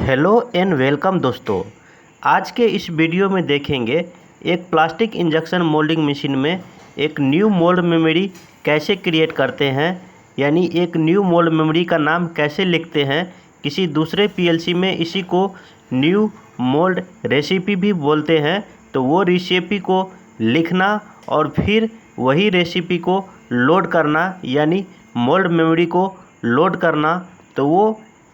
Hello and welcome दोस्तों। आज के इस वीडियो में देखेंगे एक प्लास्टिक इंजेक्शन मोल्डिंग मशीन में एक न्यू मोल्ड मेमोरी कैसे क्रिएट करते हैं, यानी एक न्यू मोल्ड मेमोरी का नाम कैसे लिखते हैं। किसी दूसरे पीएलसी में इसी को न्यू मोल्ड रेसिपी भी बोलते हैं। तो वो रेसिपी को लिखना और फिर वही रेसिपी को लोड करना, यानी मोल्ड मेमोरी को लोड करना, तो वो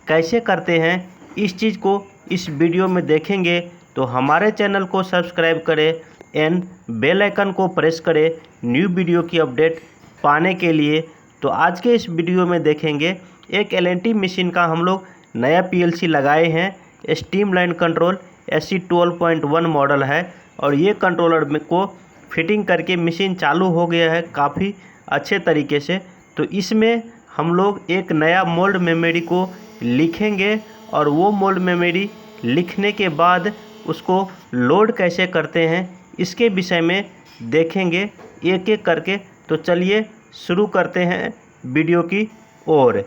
कैसे करते हैं इस चीज़ को इस वीडियो में देखेंगे। तो हमारे चैनल को सब्सक्राइब करें एंड बेल आइकन को प्रेस करें न्यू वीडियो की अपडेट पाने के लिए। तो आज के इस वीडियो में देखेंगे एक एलएनटी मशीन का हम लोग नया पीएलसी लगाए हैं। स्ट्रीमलाइन कंट्रोल SC 12.1 मॉडल है और ये कंट्रोलर को फिटिंग करके मशीन चालू हो गया है काफ़ी अच्छे तरीके से। तो इसमें हम लोग एक नया मोल्ड मेमोरी को लिखेंगे और वो मोल्ड मेमोरी लिखने के बाद उसको लोड कैसे करते हैं इसके विषय में देखेंगे एक एक करके। तो चलिए शुरू करते हैं वीडियो की ओर।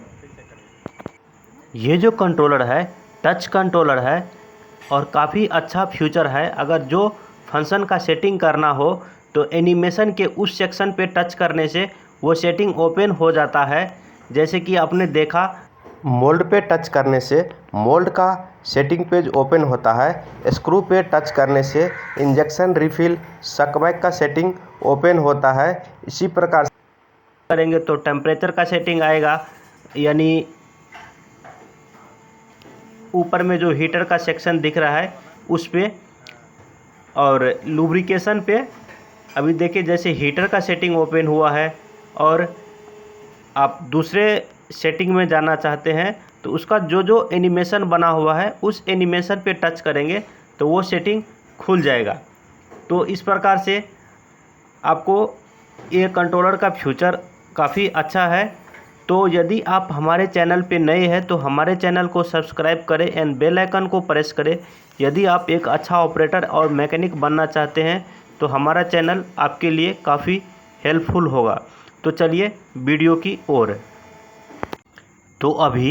ये जो कंट्रोलर है टच कंट्रोलर है और काफ़ी अच्छा फीचर है। अगर जो फंक्शन का सेटिंग करना हो तो एनिमेशन के उस सेक्शन पे टच करने से वो सेटिंग ओपन हो जाता है। जैसे कि आपने देखा मोल्ड पे टच करने से मोल्ड का सेटिंग पेज ओपन होता है। स्क्रू पे टच करने से इंजेक्शन रिफिल सकबैक का सेटिंग ओपन होता है। इसी प्रकार से करेंगे तो टेम्परेचर का सेटिंग आएगा, यानी ऊपर में जो हीटर का सेक्शन दिख रहा है उस पे, और लुब्रिकेशन पे अभी देखिए जैसे हीटर का सेटिंग ओपन हुआ है और आप दूसरे सेटिंग में जाना चाहते हैं तो उसका जो जो एनिमेशन बना हुआ है उस एनिमेशन पे टच करेंगे तो वो सेटिंग खुल जाएगा। तो इस प्रकार से आपको ये कंट्रोलर का फीचर काफ़ी अच्छा है। तो यदि आप हमारे चैनल पे नए हैं तो हमारे चैनल को सब्सक्राइब करें एंड बेल आइकन को प्रेस करें। यदि आप एक अच्छा ऑपरेटर और मैकेनिक बनना चाहते हैं तो हमारा चैनल आपके लिए काफ़ी हेल्पफुल होगा। तो चलिए वीडियो की ओर। तो अभी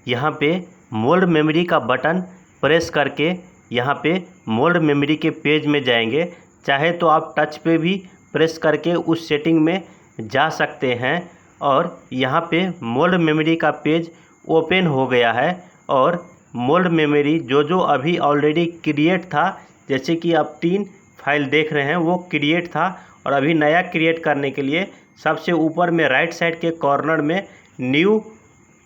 यहाँ पे मोल्ड मेमोरी का बटन प्रेस करके यहाँ पे मोल्ड मेमोरी के पेज में जाएंगे। चाहे तो आप टच पे भी प्रेस करके उस सेटिंग में जा सकते हैं। और यहाँ पे मोल्ड मेमोरी का पेज ओपन हो गया है और मोल्ड मेमोरी जो जो अभी ऑलरेडी क्रिएट था, जैसे कि आप 3 फाइल देख रहे हैं वो क्रिएट था और अभी नया क्रिएट करने के लिए सबसे ऊपर में राइट साइड के कॉर्नर में न्यू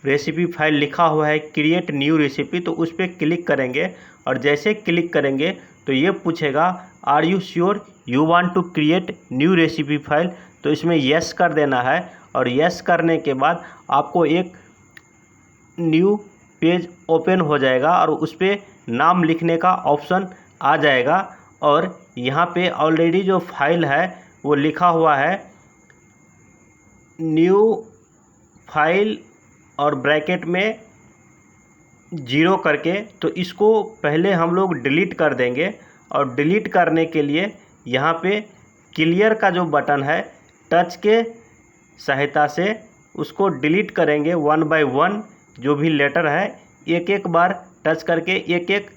रेसिपी फाइल लिखा हुआ है, क्रिएट न्यू रेसिपी। तो उस पर क्लिक करेंगे और जैसे क्लिक करेंगे तो ये पूछेगा are you sure you want to create new recipe file. तो इसमें येस कर देना है और येस करने के बाद आपको एक न्यू पेज ओपन हो जाएगा और उस पर नाम लिखने का ऑप्शन आ जाएगा। और यहाँ पे ऑलरेडी जो फाइल है वो लिखा हुआ है न्यू फाइल और ब्रैकेट में 0 करके। तो इसको पहले हम लोग डिलीट कर देंगे और डिलीट करने के लिए यहाँ पे क्लियर का जो बटन है टच के सहायता से उसको डिलीट करेंगे 1 बाय 1। जो भी लेटर है एक एक बार टच करके एक एक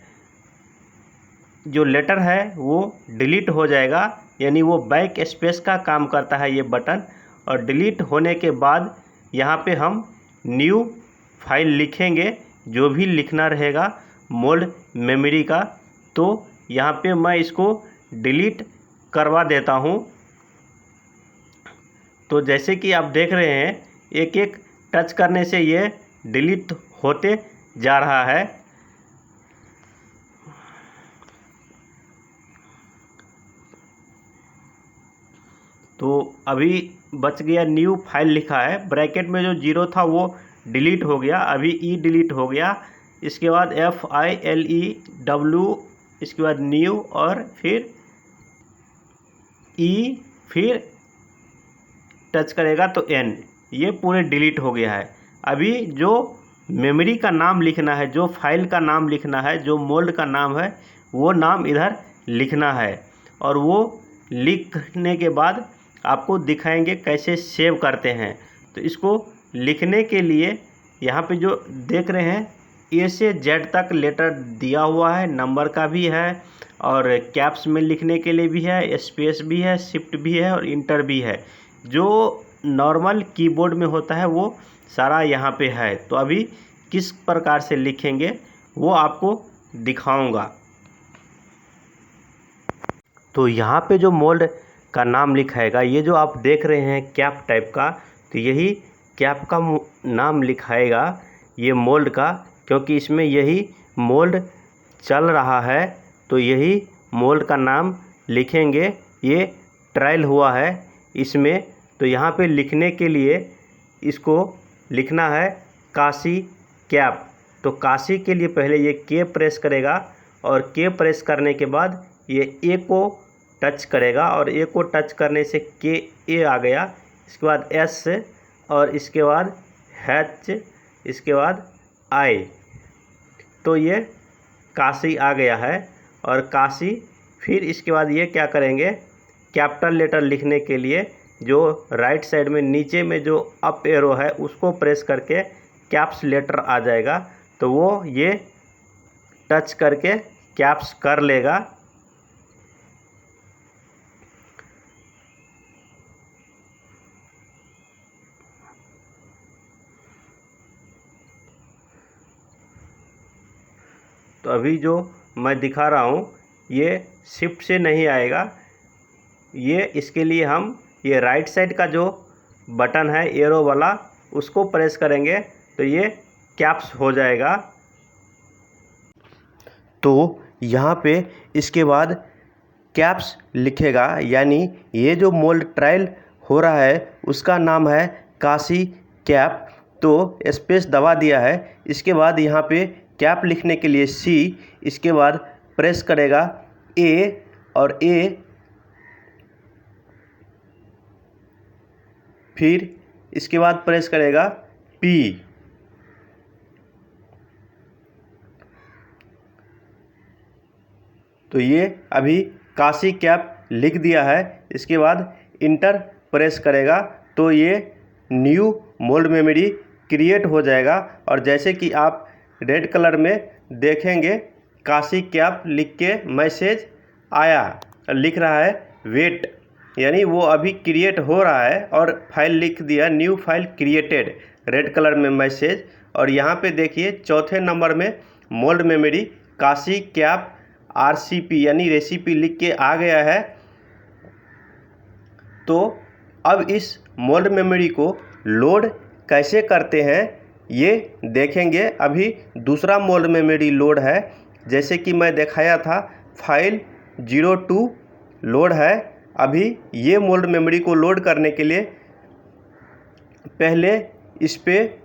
जो लेटर है वो डिलीट हो जाएगा, यानी वो बैक स्पेस का काम करता है ये बटन। और डिलीट होने के बाद यहाँ पे हम न्यू फाइल लिखेंगे जो भी लिखना रहेगा मोल्ड मेमोरी का। तो यहाँ पे मैं इसको डिलीट करवा देता हूँ। तो जैसे कि आप देख रहे हैं एक एक टच करने से ये डिलीट होते जा रहा है। तो अभी बच गया न्यू फाइल लिखा है, ब्रैकेट में जो 0 था वो डिलीट हो गया, अभी ई डिलीट हो गया। इसके बाद FILEW, इसके बाद न्यू और फिर ई, फिर टच करेगा तो N, ये पूरे डिलीट हो गया है। अभी जो मेमोरी का नाम लिखना है, जो फाइल का नाम लिखना है, जो मोल्ड का नाम है वो नाम इधर लिखना है और वो लिखने के बाद आपको दिखाएंगे कैसे सेव करते हैं। तो इसको लिखने के लिए यहाँ पे जो देख रहे हैं ए से जेड तक लेटर दिया हुआ है, नंबर का भी है और कैप्स में लिखने के लिए भी है, स्पेस भी है, शिफ्ट भी है और इंटर भी है। जो नॉर्मल कीबोर्ड में होता है वो सारा यहाँ पे है। तो अभी किस प्रकार से लिखेंगे वो आपको दिखाऊंगा। तो यहाँ पे जो मोल्ड का नाम लिखाएगा, ये जो आप देख रहे हैं कैप टाइप का, तो यही कैप का नाम लिखाएगा ये मोल्ड का, क्योंकि इसमें यही मोल्ड चल रहा है। तो यही मोल्ड का नाम लिखेंगे। ये ट्रायल हुआ है इसमें। तो यहाँ पे लिखने के लिए इसको लिखना है काशी कैप। तो काशी के लिए पहले ये के प्रेस करेगा और के प्रेस करने के बाद ये ए को टच करेगा और ए को टच करने से के ए आ गया। इसके बाद एस और इसके बाद एच, इसके बाद आई। तो ये काशी आ गया है। और काशी फिर इसके बाद ये क्या करेंगे, कैपिटल लेटर लिखने के लिए जो राइट साइड में नीचे में जो अप एरो है उसको प्रेस करके कैप्स लेटर आ जाएगा। तो वो ये टच करके कैप्स कर लेगा। तो अभी जो मैं दिखा रहा हूँ ये शिफ्ट से नहीं आएगा। ये इसके लिए हम ये राइट साइड का जो बटन है एरो वाला उसको प्रेस करेंगे तो ये कैप्स हो जाएगा। तो यहाँ पे इसके बाद कैप्स लिखेगा, यानी ये जो मोल्ड ट्रायल हो रहा है उसका नाम है काशी कैप। तो स्पेस दबा दिया है। इसके बाद यहाँ पे कैप लिखने के लिए सी, इसके बाद प्रेस करेगा ए और ए, फिर इसके बाद प्रेस करेगा पी। तो ये अभी काशी कैप लिख दिया है। इसके बाद इंटर प्रेस करेगा तो ये न्यू मोल्ड मेमोरी क्रिएट हो जाएगा। और जैसे कि आप रेड कलर में देखेंगे काशी कैप लिख के मैसेज आया, लिख रहा है वेट, यानी वो अभी क्रिएट हो रहा है। और फाइल लिख दिया new file created, red colour में मैसेज। और यहाँ पे देखिए चौथे नंबर में mould memory Kashi cap RCP यानी रेसिपी लिख के आ गया है। तो अब इस मोल्ड मेमोरी को लोड कैसे करते हैं ये देखेंगे। अभी दूसरा मोल्ड मेमोरी लोड है, जैसे कि मैं दिखाया था फाइल 02 लोड है। अभी ये मोल्ड मेमोरी को लोड करने के लिए पहले इस पे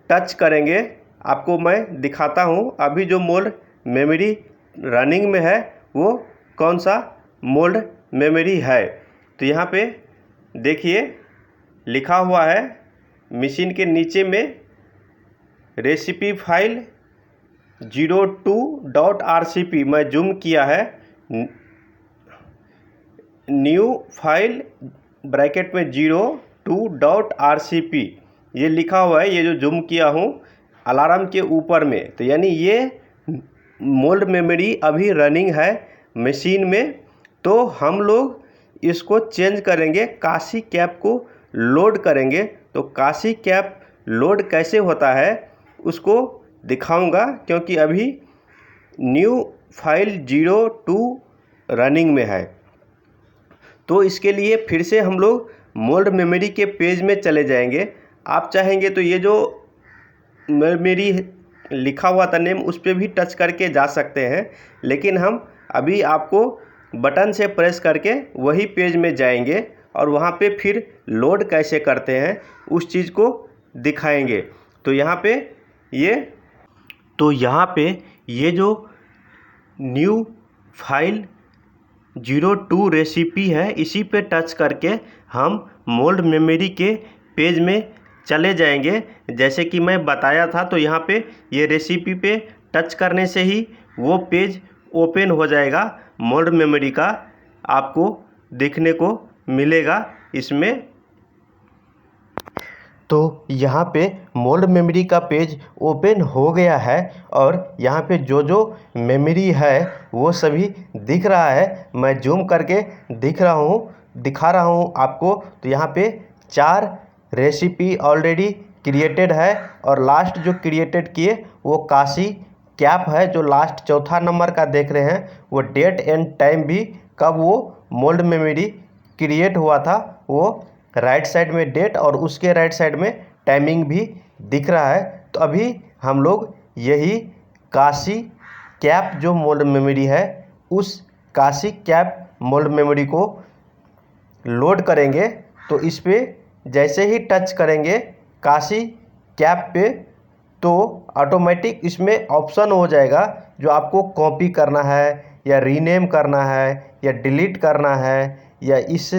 टच करेंगे। आपको मैं दिखाता हूँ अभी जो मोल्ड मेमोरी रनिंग में है वो कौन सा मोल्ड मेमोरी है। तो यहाँ पे देखिए लिखा हुआ है मशीन के नीचे में रेसिपी फाइल 02.rcp, मैं जूम किया है, न्यू फाइल ब्रैकेट में 02.rcp ये लिखा हुआ है। ये जो जूम किया हूँ अलार्म के ऊपर में, तो यानी ये मोल्ड मेमोरी अभी रनिंग है मशीन में। तो हम लोग इसको चेंज करेंगे, काशी कैप को लोड करेंगे। तो काशी कैप लोड कैसे होता है उसको दिखाऊंगा, क्योंकि अभी न्यू फाइल 02 रनिंग में है। तो इसके लिए फिर से हम लोग मोल्ड मेमोरी के पेज में चले जाएंगे। आप चाहेंगे तो ये जो मेमोरी लिखा हुआ था नेम उस पर भी टच करके जा सकते हैं, लेकिन हम अभी आपको बटन से प्रेस करके वही पेज में जाएंगे और वहाँ पे फिर लोड कैसे करते हैं उस चीज़ को दिखाएंगे। तो यहाँ पे ये जो न्यू फाइल 02 रेसिपी है इसी पे टच करके हम मोल्ड मेमोरी के पेज में चले जाएंगे। जैसे कि मैं बताया था, तो यहाँ पे ये रेसिपी पे टच करने से ही वो पेज ओपन हो जाएगा मोल्ड मेमोरी का, आपको देखने को मिलेगा इसमें। तो यहाँ पे मोल्ड मेमोरी का पेज ओपन हो गया है और यहाँ पे जो जो मेमोरी है वो सभी दिख रहा है। मैं जूम करके दिखा रहा हूँ आपको। तो यहाँ पे 4 रेसिपी ऑलरेडी क्रिएटेड है और लास्ट जो क्रिएटेड किए वो काशी कैप है, जो लास्ट चौथा नंबर का देख रहे हैं। वो डेट एंड टाइम भी कब वो मोल्ड मेमोरी क्रिएट हुआ था वो राइट साइड में डेट और उसके राइट साइड में टाइमिंग भी दिख रहा है। तो अभी हम लोग यही काशी कैप जो मोल्ड मेमोरी है उस काशी कैप मोल्ड मेमोरी को लोड करेंगे। तो इस पे जैसे ही टच करेंगे काशी कैप पे तो ऑटोमेटिक इसमें ऑप्शन हो जाएगा जो आपको कॉपी करना है या रीनेम करना है या डिलीट करना है या इस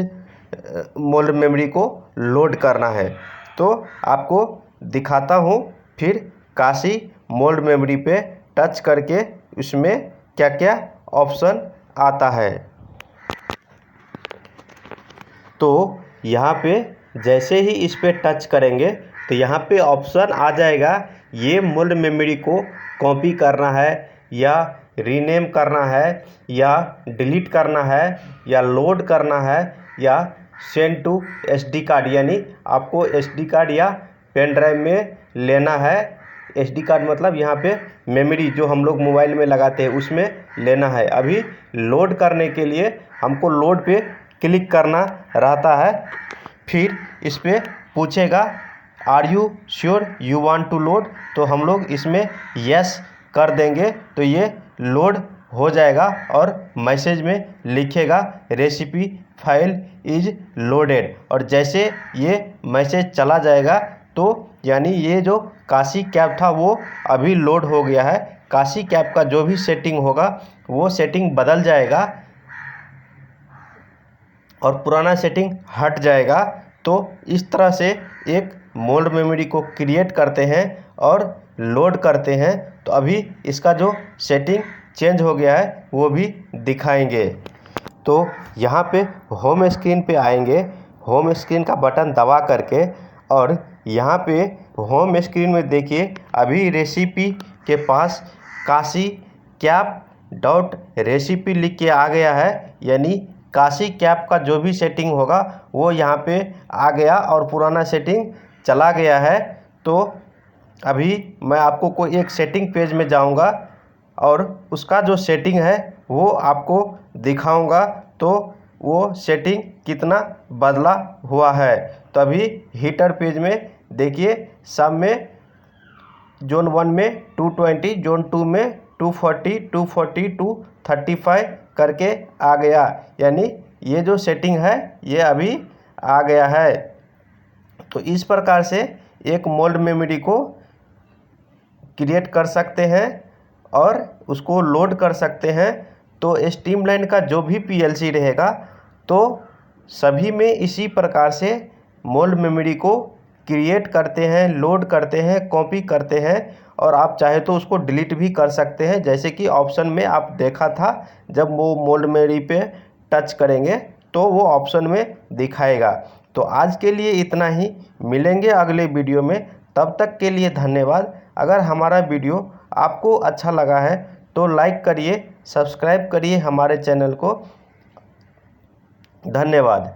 मोल्ड मेमोरी को लोड करना है। तो आपको दिखाता हूँ फिर काशी मोल्ड मेमोरी पे टच करके इसमें क्या क्या ऑप्शन आता है। तो यहाँ पे जैसे ही इस पे टच करेंगे तो यहाँ पे ऑप्शन आ जाएगा, ये मोल्ड मेमोरी को कॉपी करना है या रीनेम करना है या डिलीट करना है या लोड करना है या सेंड टू SD कार्ड, यानी आपको SD कार्ड या पेन ड्राइव में लेना है। SD कार्ड मतलब यहाँ पे मेमोरी जो हम लोग मोबाइल में लगाते हैं उसमें लेना है। अभी लोड करने के लिए हमको लोड पे क्लिक करना रहता है। फिर इस पे पूछेगा are you sure you want to load, तो हम लोग इसमें यस कर देंगे तो ये लोड हो जाएगा और मैसेज में लिखेगा रेसिपी फाइल इज लोडेड। और जैसे ये मैसेज चला जाएगा तो यानी ये जो काशी कैप था वो अभी लोड हो गया है। काशी कैप का जो भी सेटिंग होगा वो सेटिंग बदल जाएगा और पुराना सेटिंग हट जाएगा। तो इस तरह से एक मोल्ड मेमोरी को क्रिएट करते हैं और लोड करते हैं। तो अभी इसका जो सेटिंग चेंज हो गया है वो भी दिखाएंगे। तो यहाँ पे होम स्क्रीन पे आएंगे, होम स्क्रीन का बटन दबा करके और यहाँ पे होम स्क्रीन में देखिए अभी रेसिपी के पास काशी कैप डॉट रेसिपी लिख के आ गया है, यानी काशी कैप का जो भी सेटिंग होगा वो यहाँ पे आ गया और पुराना सेटिंग चला गया है। तो अभी मैं आपको कोई एक सेटिंग पेज में जाऊंगा और उसका जो सेटिंग है वो आपको दिखाऊंगा तो वो सेटिंग कितना बदला हुआ है। तो अभी हीटर पेज में देखिए सब में जोन 1 में 220, जोन 2 में 240, 240, 235 करके आ गया, यानी ये जो सेटिंग है ये अभी आ गया है। तो इस प्रकार से एक मोल्ड मेमोरी को क्रिएट कर सकते हैं और उसको लोड कर सकते हैं। तो स्ट्रीमलाइन का जो भी PLC रहेगा तो सभी में इसी प्रकार से मोल्ड मेमोरी को क्रिएट करते हैं, लोड करते हैं, कॉपी करते हैं और आप चाहे तो उसको डिलीट भी कर सकते हैं, जैसे कि ऑप्शन में आप देखा था जब वो मोल्ड मेमोरी पे टच करेंगे तो वो ऑप्शन में दिखाएगा। तो आज के लिए इतना ही, मिलेंगे अगले वीडियो में, तब तक के लिए धन्यवाद। अगर हमारा वीडियो आपको अच्छा लगा है तो लाइक करिए, सब्सक्राइब करिए हमारे चैनल को। धन्यवाद।